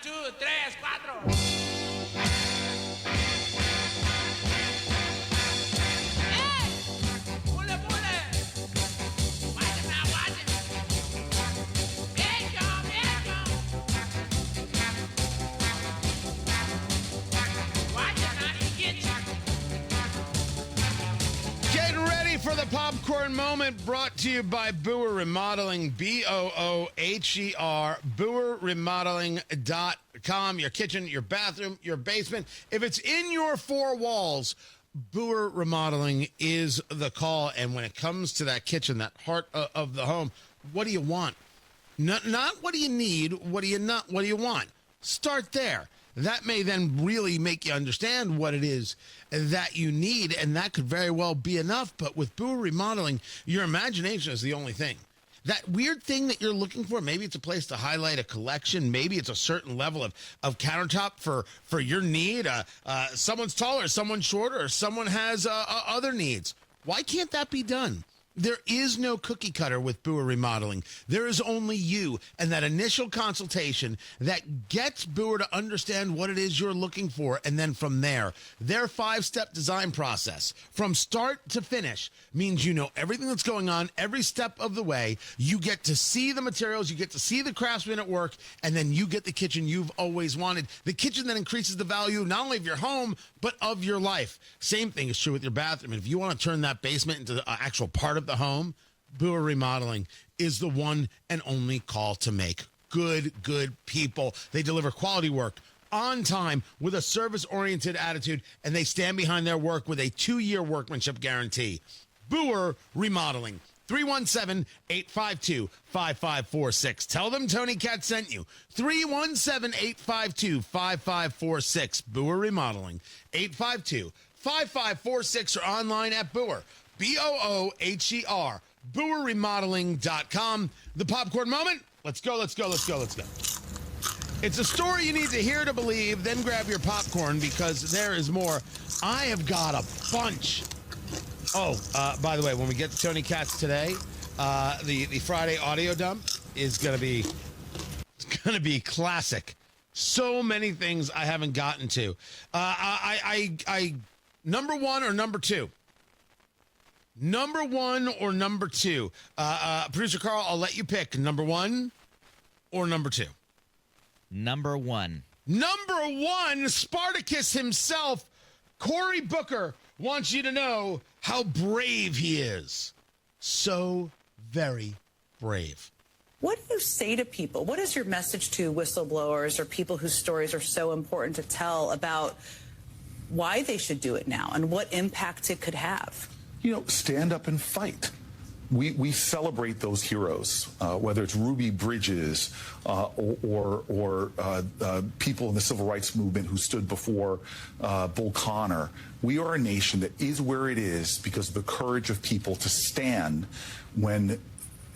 2, 3, 4. Hey! Pule, pule! Watch it now, watch it! Viejo, viejo! Watch it now, he gets you. Getting ready for the popcorn moment, brought to you by Booher Remodeling, Booher, BooherRemodeling.com. Your kitchen, your bathroom, your basement. If it's in your four walls, Booher Remodeling is the call. And when it comes to that kitchen, that heart of the home, what do you want? Not what do you need, what do you want? Start there. That may then really make you understand what it is that you need, and that could very well be enough. But with Booher Remodeling, your imagination is the only thing. That weird thing that you're looking for, maybe it's a place to highlight a collection, maybe it's a certain level of countertop for your need. Someone's taller, someone's shorter, or someone has other needs. Why can't that be done? There is no cookie cutter with Booher Remodeling. There is only you and that initial consultation that gets Booher to understand what it is you're looking for. And then from there, their 5-step design process from start to finish means you know everything that's going on every step of the way. You get to see the materials, you get to see the craftsmen at work, and then you get the kitchen you've always wanted. The kitchen that increases the value not only of your home, but of your life. Same thing is true with your bathroom. And if you want to turn that basement into the actual part of the home, Booher Remodeling is the one and only call to make. Good people. They deliver quality work on time with a service-oriented attitude, and they stand behind their work with a 2-year workmanship guarantee. Booher Remodeling. 317-852-5546. Tell them Tony Katz sent you. 317-852-5546. Booher Remodeling. 852-5546 or online at Booher. Booher. BooherRemodeling.com. The popcorn moment. Let's go. It's a story you need to hear to believe. Then grab your popcorn because there is more. I have got a bunch. Oh, by the way, when we get to Tony Katz today, the Friday audio dump is going to be classic. So many things I haven't gotten to. I number one or number two? Number one or number two? Producer Carl, I'll let you pick. Number one or number two? Number one. Number one, Spartacus himself, Cory Booker, wants you to know how brave he is. So very brave. What do you say to people? What is your message to whistleblowers or people whose stories are so important to tell about why they should do it now and what impact it could have? You know, stand up and fight. We celebrate those heroes, whether it's Ruby Bridges or people in the civil rights movement who stood before Bull Connor. We are a nation that is where it is because of the courage of people to stand when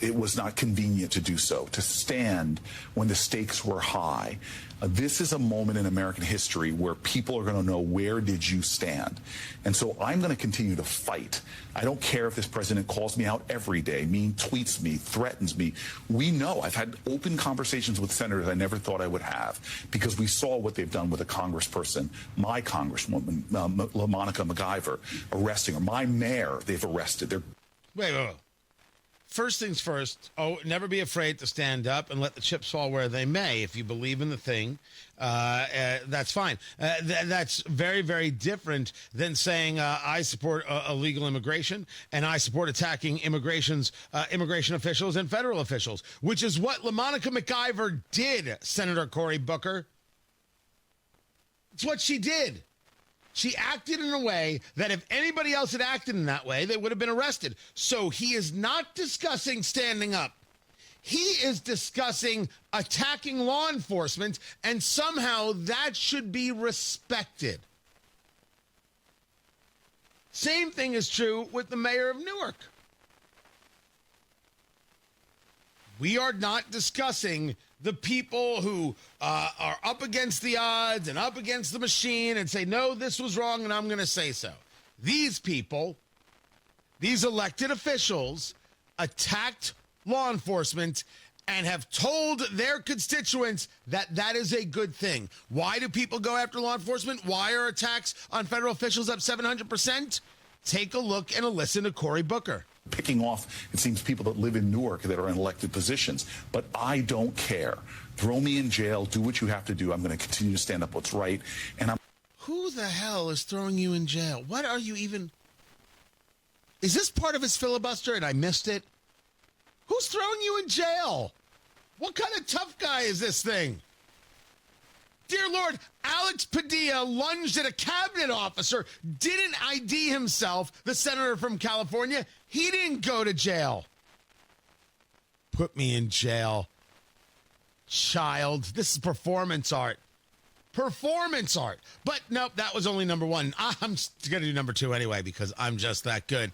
it was not convenient to do so, to stand when the stakes were high. This is a moment in American history where people are going to know, where did you stand? And so I'm going to continue to fight. I don't care if this president calls me out every day, tweets me, threatens me. We know. I've had open conversations with senators I never thought I would have because we saw what they've done with a congressperson, my congresswoman, LaMonica MacGyver, arresting her. My mayor, they've arrested. Wait. First things first, never be afraid to stand up and let the chips fall where they may. If you believe in the thing, that's fine. That's very, very different than saying I support illegal immigration and I support attacking immigration officials and federal officials, which is what LaMonica MacGyver did, Senator Cory Booker. It's what she did. She acted in a way that if anybody else had acted in that way, they would have been arrested. So he is not discussing standing up. He is discussing attacking law enforcement, and somehow that should be respected. Same thing is true with the mayor of Newark. We are not discussing the people who are up against the odds and up against the machine and say, no, this was wrong and I'm going to say so. These people, these elected officials, attacked law enforcement and have told their constituents that that is a good thing. Why do people go after law enforcement? Why are attacks on federal officials up 700%? Take a look and a listen to Cory Booker. Picking off, it seems, people that live in Newark that are in elected positions. But I don't care. Throw me in jail. Do what you have to do. I'm going to continue to stand up what's right. And I'm. Who the hell is throwing you in jail? What are you even? Is this part of his filibuster and I missed it? Who's throwing you in jail? What kind of tough guy is this thing? Dear Lord, Alex Padilla lunged at a cabinet officer, didn't ID himself, the senator from California. He didn't go to jail. Put me in jail. Child, this is performance art. Performance art. But nope, that was only number one. I'm going to do number two anyway because I'm just that good.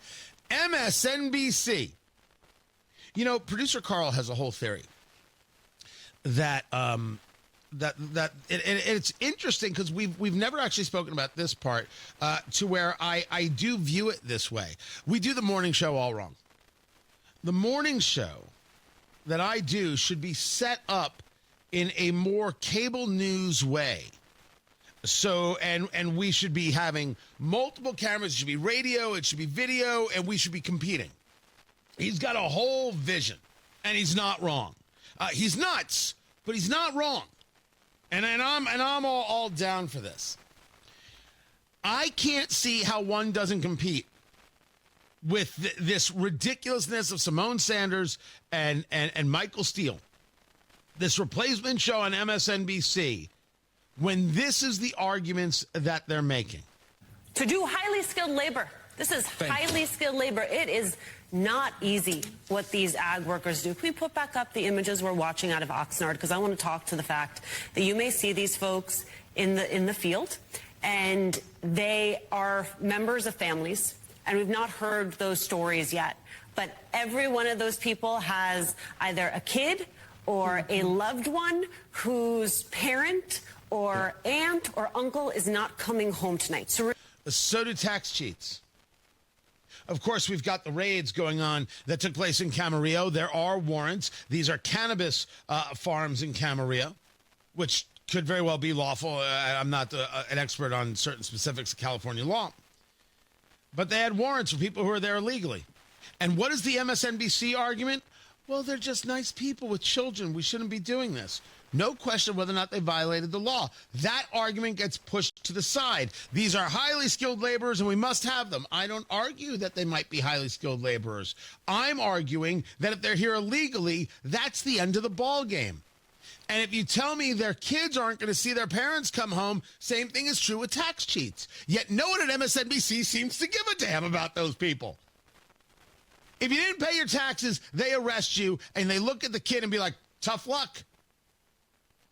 MSNBC. You know, producer Carl has a whole theory that it's interesting because we've never actually spoken about this part to where I do view it this way. We do the morning show all wrong. The morning show that I do should be set up in a more cable news way. So, and we should be having multiple cameras. It should be radio, it should be video, and we should be competing. He's got a whole vision, and he's not wrong. He's nuts, but he's not wrong. And I'm all down for this. I can't see how one doesn't compete with this ridiculousness of Simone Sanders and Michael Steele, this replacement show on MSNBC, when this is the arguments that they're making. To do highly skilled labor. This is highly skilled labor. It is not easy what these ag workers do. Can we put back up the images we're watching out of Oxnard? Because I want to talk to the fact that you may see these folks in the field, and they are members of families, and we've not heard those stories yet. But every one of those people has either a kid or a loved one whose parent or aunt or uncle is not coming home tonight. So do tax cheats. Of course, we've got the raids going on that took place in Camarillo. There are warrants. These are cannabis farms in Camarillo, which could very well be lawful. I'm not an expert on certain specifics of California law. But they had warrants for people who are there illegally. And what is the MSNBC argument? Well, they're just nice people with children. We shouldn't be doing this. No question whether or not they violated the law. That argument gets pushed to the side. These are highly skilled laborers, and we must have them. I don't argue that they might be highly skilled laborers. I'm arguing that if they're here illegally, that's the end of the ball game. And if you tell me their kids aren't going to see their parents come home, same thing is true with tax cheats. Yet no one at MSNBC seems to give a damn about those people. If you didn't pay your taxes, they arrest you, and they look at the kid and be like, tough luck.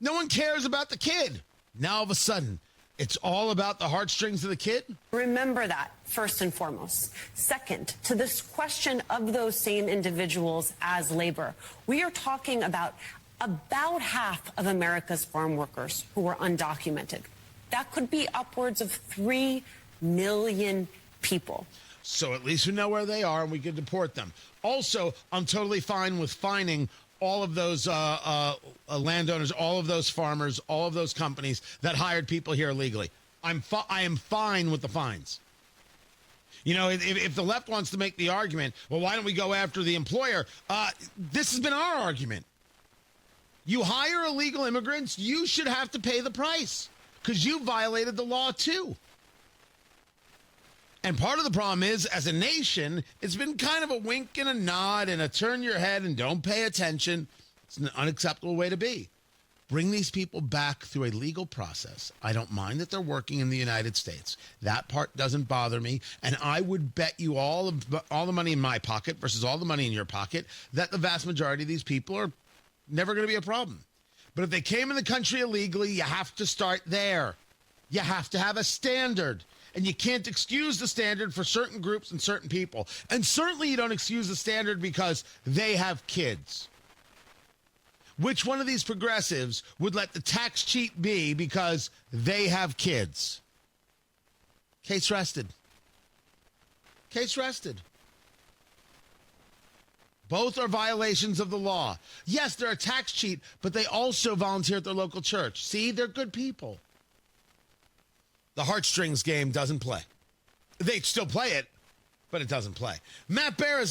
No one cares about the kid. Now, all of a sudden, it's all about the heartstrings of the kid? Remember that, first and foremost. Second, to this question of those same individuals as labor, we are talking about half of America's farm workers who are undocumented. That could be upwards of 3 million people. So at least we know where they are and we can deport them. Also, I'm totally fine with fining all of those landowners, all of those farmers, all of those companies that hired people here illegally. I am fine with the fines. You know, if the left wants to make the argument, well, why don't we go after the employer? This has been our argument. You hire illegal immigrants, you should have to pay the price because you violated the law too. And part of the problem is, as a nation, it's been kind of a wink and a nod and a turn your head and don't pay attention. It's an unacceptable way to be. Bring these people back through a legal process. I don't mind that they're working in the United States. That part doesn't bother me. And I would bet you all the money in my pocket versus all the money in your pocket that the vast majority of these people are never going to be a problem. But if they came in the country illegally, you have to start there. You have to have a standard. And you can't excuse the standard for certain groups and certain people. And certainly you don't excuse the standard because they have kids. Which one of these progressives would let the tax cheat be because they have kids? Case rested. Case rested. Both are violations of the law. Yes, they're a tax cheat, but they also volunteer at their local church. See, they're good people. The heartstrings game doesn't play. They still play it, but it doesn't play. Matt Bear has got